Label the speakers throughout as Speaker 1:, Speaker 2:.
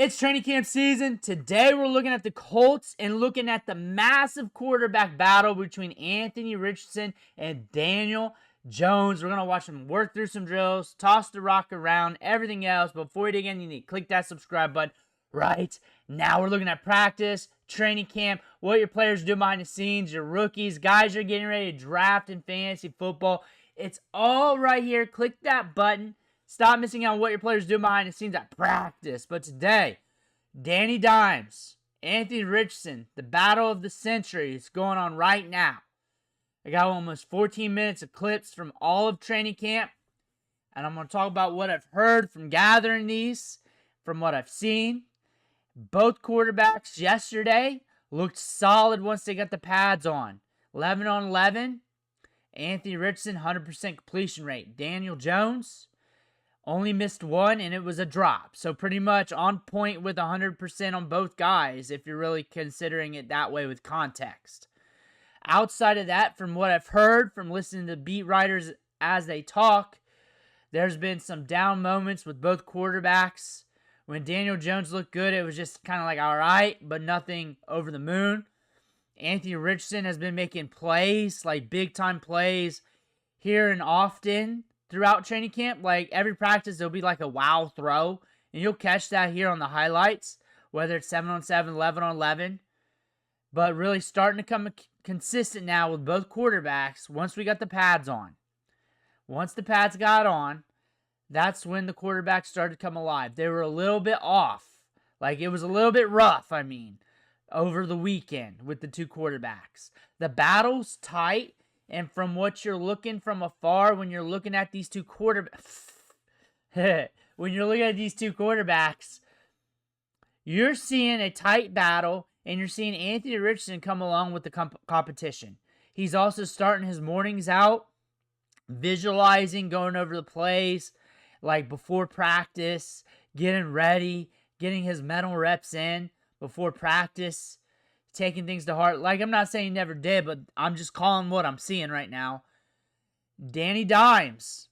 Speaker 1: It's training camp season. Today we're looking at the Colts and looking at the massive quarterback battle between Anthony Richardson and Daniel Jones. We're going to watch them work through some drills, toss the rock around, everything else. But before we dig in, you need to click that subscribe button right now. We're looking at practice, training camp, what your players do behind the scenes, your rookies, guys are getting ready to draft in fantasy football. It's all right here. Click that button. Stop missing out on what your players do behind the scenes at practice. But today, Danny Dimes, Anthony Richardson, the battle of the century is going on right now. I got almost 14 minutes of clips from all of training camp. And I'm going to talk about what I've heard from gathering these, from what I've seen. Both quarterbacks yesterday looked solid once they got the pads on. 11 on 11. Anthony Richardson, 100% completion rate. Daniel Jones only missed one, and it was a drop. So pretty much on point with 100% on both guys, if you're really considering it that way with context. Outside of that, from what I've heard, from listening to beat writers as they talk, there's been some down moments with both quarterbacks. When Daniel Jones looked good, it was just kind of like, all right, but nothing over the moon. Anthony Richardson has been making plays, like big-time plays, here and often throughout training camp. Like every practice, there'll be like a wow throw, and you'll catch that here on the highlights, whether it's 7 on 7, 11 on 11. But really starting to come consistent now with both quarterbacks once we got the pads on. Once the pads got on, that's when the quarterbacks started to come alive. They were a little bit off. Like it was a little bit rough, over the weekend with the two quarterbacks. The battle's tight. And from what you're looking from afar, when you're looking at these two quarterbacks, you're seeing a tight battle, and you're seeing Anthony Richardson come along with the competition. He's also starting his mornings out, visualizing, going over the plays, like before practice, getting ready, getting his mental reps in before practice, taking things to heart. Like, I'm not saying he never did, but I'm just calling what I'm seeing right now. Danny Dimes,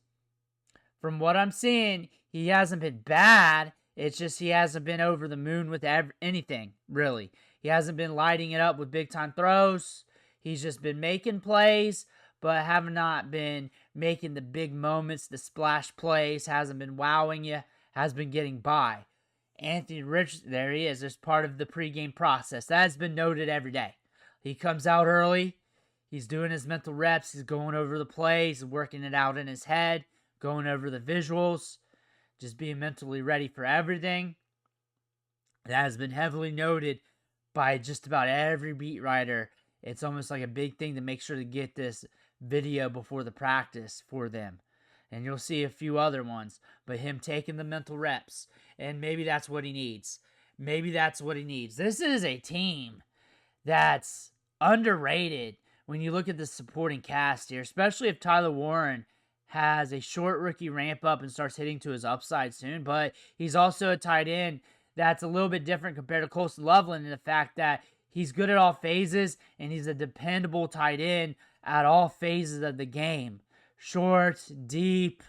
Speaker 1: from what I'm seeing, he hasn't been bad. It's just he hasn't been over the moon with anything, really. He hasn't been lighting it up with big-time throws. He's just been making plays, but have not been making the big moments, the splash plays, hasn't been wowing you, has been getting by. Anthony Richardson, there he is. There's part of the pregame process. That has been noted every day. He comes out early. He's doing his mental reps. He's going over the plays, working it out in his head, going over the visuals, just being mentally ready for everything. That has been heavily noted by just about every beat writer. It's almost like a big thing to make sure to get this video before the practice for them. And you'll see a few other ones, but him taking the mental reps, and maybe that's what he needs. This is a team that's underrated when you look at the supporting cast here, especially if Tyler Warren has a short rookie ramp up and starts hitting to his upside soon. But he's also a tight end that's a little bit different compared to Colston Loveland in the fact that he's good at all phases, and he's a dependable tight end at all phases of the game. Short, deep,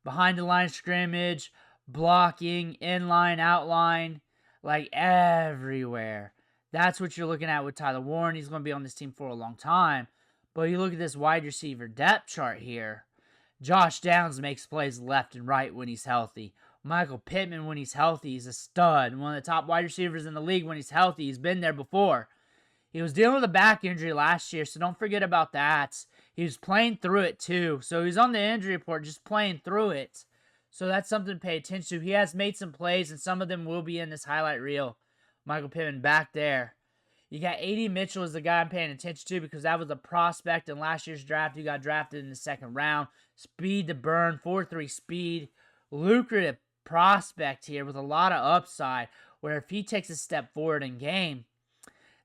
Speaker 1: behind the line of scrimmage, blocking, inline, outline, like everywhere. That's what you're looking at with Tyler Warren. He's going to be on this team for a long time. But you look at this wide receiver depth chart here. Josh Downs makes plays left and right when he's healthy. Michael Pittman, when he's healthy, he's a stud. One of the top wide receivers in the league when he's healthy. He's been there before. He was dealing with a back injury last year, so don't forget about that. He was playing through it too. So he's on the injury report just playing through it. So that's something to pay attention to. He has made some plays, and some of them will be in this highlight reel. Michael Pittman back there. You got A.D. Mitchell is the guy I'm paying attention to because that was a prospect in last year's draft. He got drafted in the second round. Speed to burn, 4.3 speed. Lucrative prospect here with a lot of upside, where if he takes a step forward in game,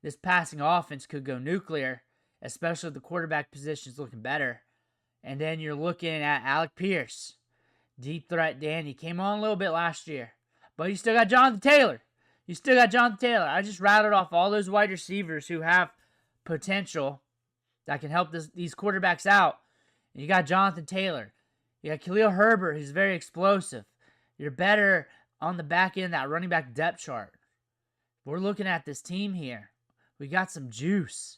Speaker 1: this passing offense could go nuclear, especially if the quarterback position is looking better. And then you're looking at Alec Pierce. Deep threat Danny. Came on a little bit last year. But you still got Jonathan Taylor. I just rattled off all those wide receivers who have potential that can help these quarterbacks out. And you got Jonathan Taylor. You got Khalil Herbert, who's very explosive. Your better on the back end of that running back depth chart. We're looking at this team here. We got some juice.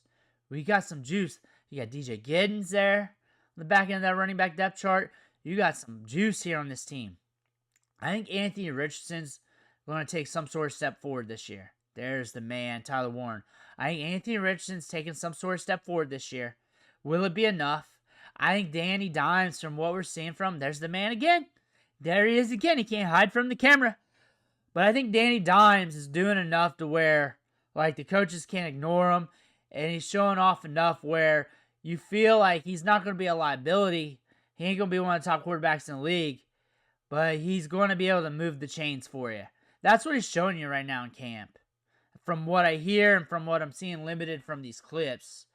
Speaker 1: You got DJ Giddens there on the back end of that running back depth chart. You got some juice here on this team. I think Anthony Richardson's going to take some sort of step forward this year. There's the man, Tyler Warren. I think Anthony Richardson's taking some sort of step forward this year. Will it be enough? I think Danny Dimes, from what we're seeing from, there's the man again. There he is again. He can't hide from the camera. But I think Danny Dimes is doing enough to where, like, the coaches can't ignore him. And he's showing off enough where you feel like he's not going to be a liability. He ain't going to be one of the top quarterbacks in the league. But he's going to be able to move the chains for you. That's what he's showing you right now in camp. From what I hear and from what I'm seeing limited from these clips.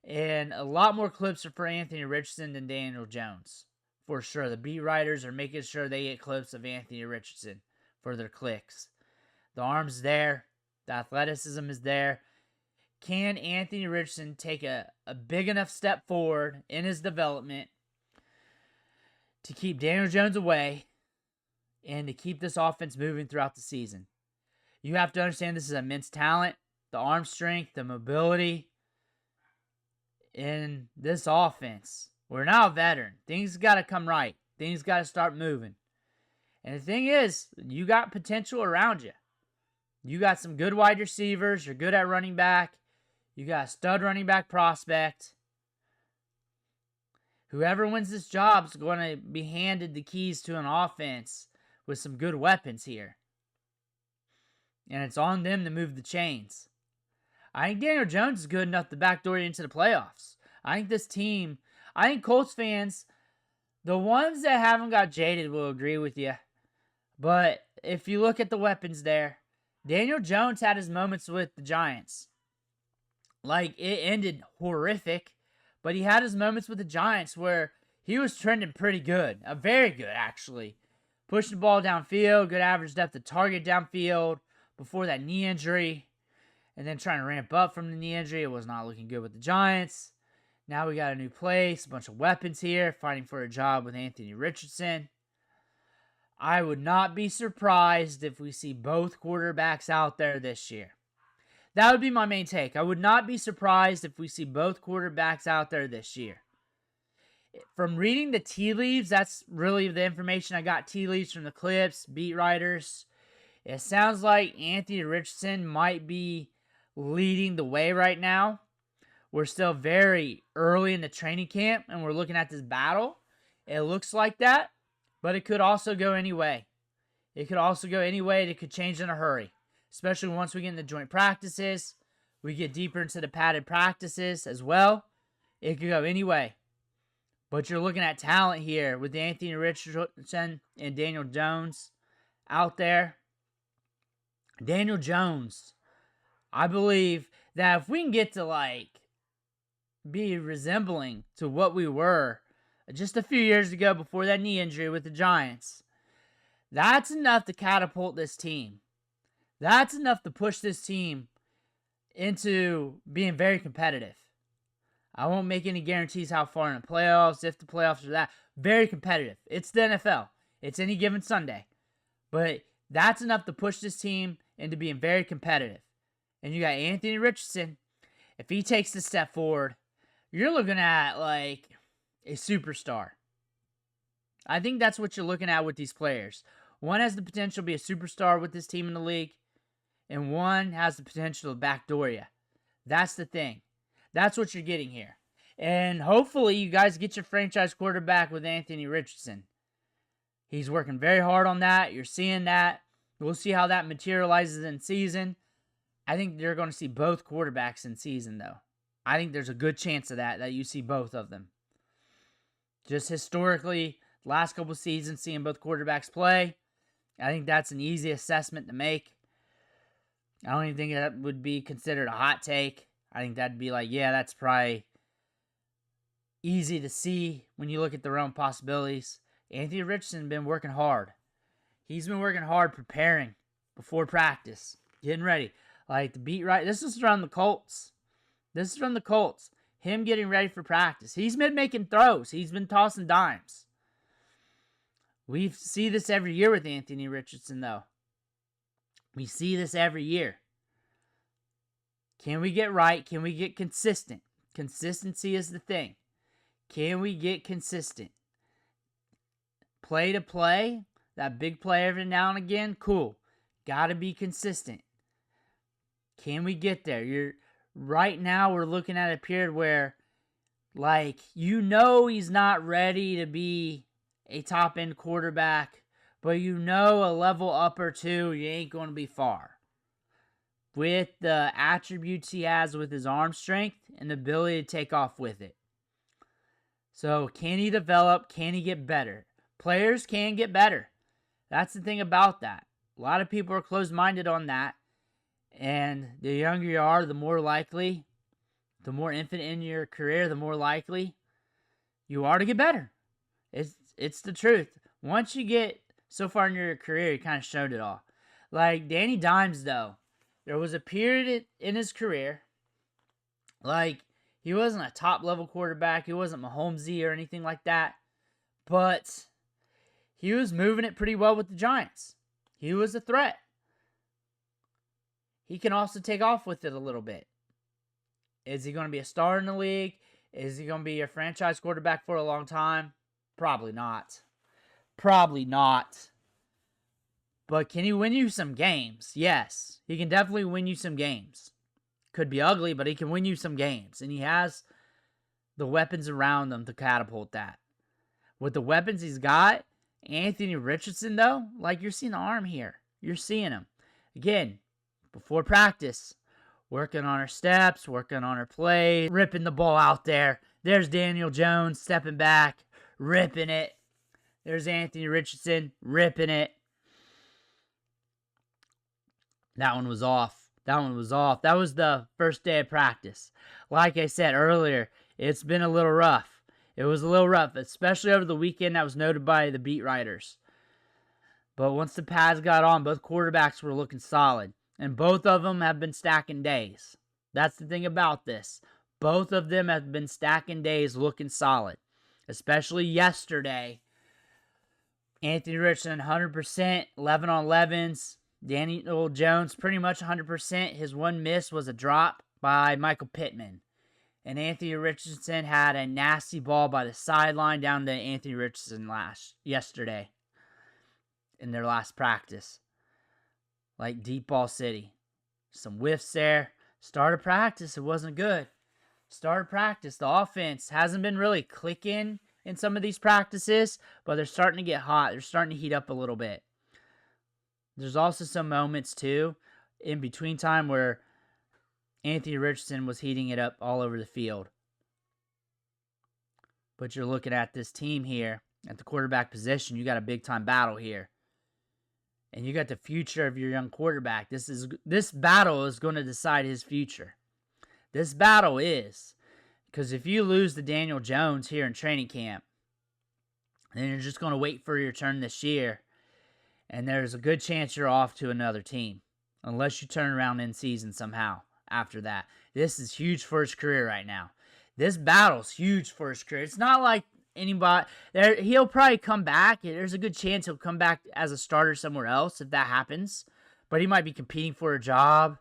Speaker 1: And a lot more clips are for Anthony Richardson than Daniel Jones. For sure. The beat writers are making sure they get clips of Anthony Richardson for their clicks. The arm's there. The athleticism is there. Can Anthony Richardson take a big enough step forward in his development to keep Daniel Jones away and to keep this offense moving throughout the season? You have to understand this is immense talent, the arm strength, the mobility in this offense. We're now a veteran. Things got to come right. Things got to start moving. And the thing is, you got potential around you. You got some good wide receivers. You're good at running back. You got a stud running back prospect. Whoever wins this job is going to be handed the keys to an offense with some good weapons here. And it's on them to move the chains. I think Daniel Jones is good enough to backdoor you into the playoffs. I think Colts fans, the ones that haven't got jaded will agree with you. But if you look at the weapons there, Daniel Jones had his moments with the Giants. Like, it ended horrific, but he had his moments with the Giants where he was trending pretty good. Very good, actually. Pushing the ball downfield, good average depth of target downfield before that knee injury. And then trying to ramp up from the knee injury. It was not looking good with the Giants. Now we got a new place, a bunch of weapons here, fighting for a job with Anthony Richardson. I would not be surprised if we see both quarterbacks out there this year. That would be my main take. I would not be surprised if we see both quarterbacks out there this year. From reading the tea leaves, that's really the information I got. Tea leaves from the clips, beat writers. It sounds like Anthony Richardson might be leading the way right now. We're still very early in the training camp, and we're looking at this battle. It looks like that, but it could also go any way. It could also go any way. It could change in a hurry, especially once we get into joint practices. We get deeper into the padded practices as well. It could go any way. But you're looking at talent here with Anthony Richardson and Daniel Jones out there. Daniel Jones, I believe that if we can get to be resembling to what we were just a few years ago before that knee injury with the Giants, that's enough to catapult this team. That's enough to push this team into being very competitive. I won't make any guarantees how far in the playoffs, if the playoffs are that. Very competitive. It's the NFL. It's any given Sunday. But that's enough to push this team into being very competitive. And you got Anthony Richardson. If he takes the step forward, you're looking at a superstar. I think that's what you're looking at with these players. One has the potential to be a superstar with this team in the league, and one has the potential to backdoor you. That's the thing. That's what you're getting here. And hopefully you guys get your franchise quarterback with Anthony Richardson. He's working very hard on that. You're seeing that. We'll see how that materializes in season. I think you're going to see both quarterbacks in season, though. I think there's a good chance of that you see both of them. Just historically, last couple seasons, seeing both quarterbacks play, I think that's an easy assessment to make. I don't even think that would be considered a hot take. I think that'd be that's probably easy to see when you look at the realm of possibilities. Anthony Richardson has been working hard. He's been working hard preparing before practice, getting ready. The beat right. This is from the Colts. Him getting ready for practice. He's been making throws. He's been tossing dimes. We see this every year with Anthony Richardson, though. We see this every year. Can we get right? Can we get consistent? Consistency is the thing. Can we get consistent? Play to play, that big play every now and again, cool. Got to be consistent. Can we get there? Right now we're looking at a period where, like, he's not ready to be a top-end quarterback, but a level up or two, you ain't going to be far. With the attributes he has with his arm strength and the ability to take off with it. So, can he develop? Can he get better? Players can get better. That's the thing about that. A lot of people are closed-minded on that. And the younger you are, the more likely, the more infant in your career, the more likely you are to get better. It's the truth. Once you get so far in your career, you kind of showed it all. Like Danny Dimes, though, there was a period in his career, like, he wasn't a top-level quarterback. He wasn't Mahomesy or anything like that. But he was moving it pretty well with the Giants. He was a threat. He can also take off with it a little bit. Is he going to be a star in the league? Is he going to be a franchise quarterback for a long time? Probably not. Probably not. But can he win you some games? Yes. He can definitely win you some games. Could be ugly, but he can win you some games. And he has the weapons around him to catapult that. With the weapons he's got, Anthony Richardson, though, like, you're seeing the arm here. You're seeing him. Again, before practice, working on her steps, working on her play, ripping the ball out there. There's Daniel Jones stepping back, ripping it. There's Anthony Richardson ripping it. That one was off. That was the first day of practice. Like I said earlier, it's been a little rough. It was a little rough, especially over the weekend. That was noted by the beat writers. But once the pads got on, both quarterbacks were looking solid. And both of them have been stacking days. That's the thing about this. Both of them have been stacking days looking solid. Especially yesterday. Anthony Richardson, 100%, 11 on 11s. Daniel Jones, pretty much 100%. His one miss was a drop by Michael Pittman. And Anthony Richardson had a nasty ball by the sideline down to Anthony Richardson yesterday in their last practice. Like deep ball city. Some whiffs there. Start of practice, it wasn't good. Start of practice, the offense hasn't been really clicking in some of these practices, but they're starting to get hot. They're starting to heat up a little bit. There's also some moments, too, in between time where Anthony Richardson was heating it up all over the field. But you're looking at this team here, at the quarterback position, you got a big-time battle here. And you got the future of your young quarterback. This battle is going to decide his future. This battle is. Because if you lose to Daniel Jones here in training camp, then you're just going to wait for your turn this year. And there's a good chance you're off to another team. Unless you turn around in season somehow after that. This is huge for his career right now. This battle's huge for his career. It's not like anybody there. He'll probably come back. There's a good chance he'll come back as a starter somewhere else if that happens. But he might be competing for a job.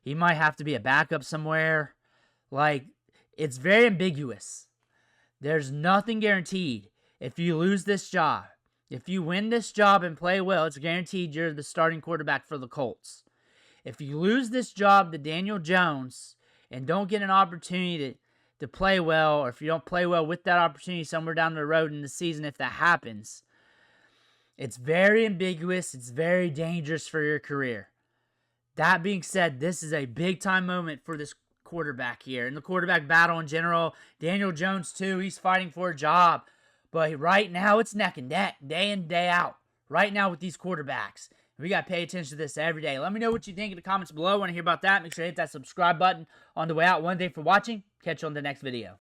Speaker 1: He might have to be a backup somewhere. Like, it's very ambiguous. There's nothing guaranteed. If you lose this job, if you win this job and play well, it's guaranteed you're the starting quarterback for the Colts. If you lose this job to Daniel Jones and don't get an opportunity to play well, or if you don't play well with that opportunity somewhere down the road in the season, if that happens, it's very ambiguous. It's very dangerous for your career. That being said, this is a big-time moment for this quarterback here. And the quarterback battle in general, Daniel Jones too, he's fighting for a job. But right now, it's neck and neck, day in, day out. Right now with these quarterbacks. We got to pay attention to this every day. Let me know what you think in the comments below. I want to hear about that. Make sure to hit that subscribe button on the way out. One day for watching. Catch you on the next video.